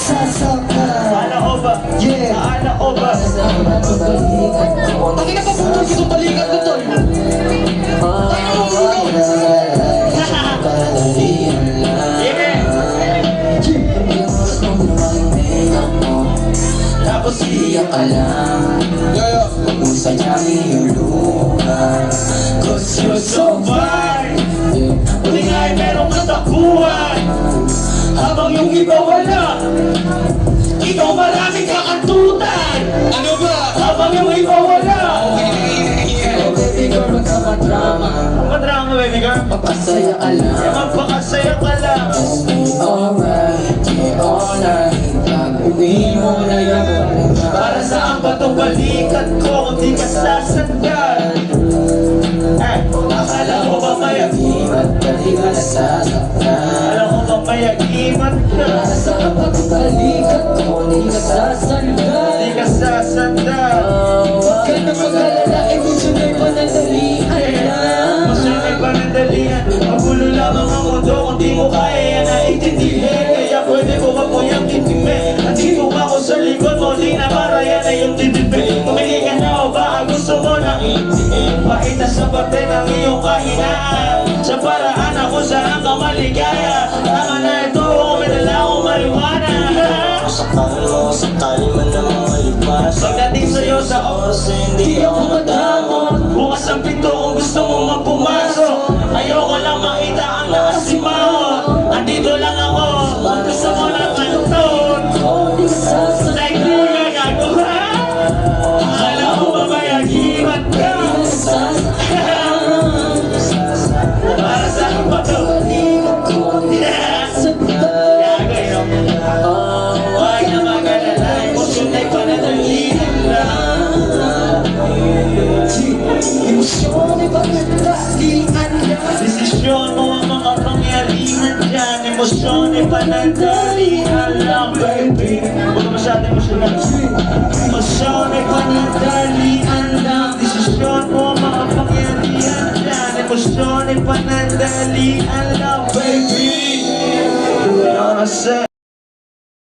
Ala ko ba? Ala ko ba? Bakit ka pa puto dito balikan ko, tol? Tapos iyak ka lang kung saan yung lugar, 'cause you're so fine. Buti nga ay merong katakbuhan habang yung iba wala. Ikaw maraming kakantutan. Ano ba? Habang yung iba wala. Oh baby girl, wag ka madrama. Madrama baby girl. Magpasaya ka lang. Magpakasaya ka lang. Just be alright, yeah alright. Pag-uwi mo na yung Para saan ba itong balikat ko kung di ka sasandal? Akala ko ba Imat ka, di ka nasasaktan. Alam ko ba mayagiman ka? Para sa pagbalikat ko, di ka sasandal. Di ka sasandal. Huwag ka na mag-alala, emosyonal panandalian lang. Masya'y panandalian. Magulo lamang ang mundo kung di mo kaya yan naiintindihin. Kaya pwede mo wag mo yung intimin. Nandito ako sa likod mo, di na para yan ay yung titipin. Pumili ka na o baka gusto mo na itiin. Pakita sa parte ng iyong kahinaan. Sa paraan ako saan ka maligaya. Tama na ito kung may dala akong maliwanag. Sakali man namang malipas. Pagdating sa'yo sa oras hindi ako madamot. Bukas ang pinto kung gusto mo magpumasok. Ayoko lang makita ang nakasimahon. Andito lang ako, gusto mo lang kanton. Like mo na gagawa. Akala ko ba mayagiman ka? Para saan ba to? Huwag na mag-alala, emosyon ay panatalihan lang. Emosyon ay panandalian lang. Desisyon mo ang mga pangyarihan dyan. Emosyon ay panandalian lang, baby. Huwag ka masyado emosyonal. Emosyon ay panandalian lang. Desisyon mo ang mga pangyarihan dyan. Emosyon ay panandalian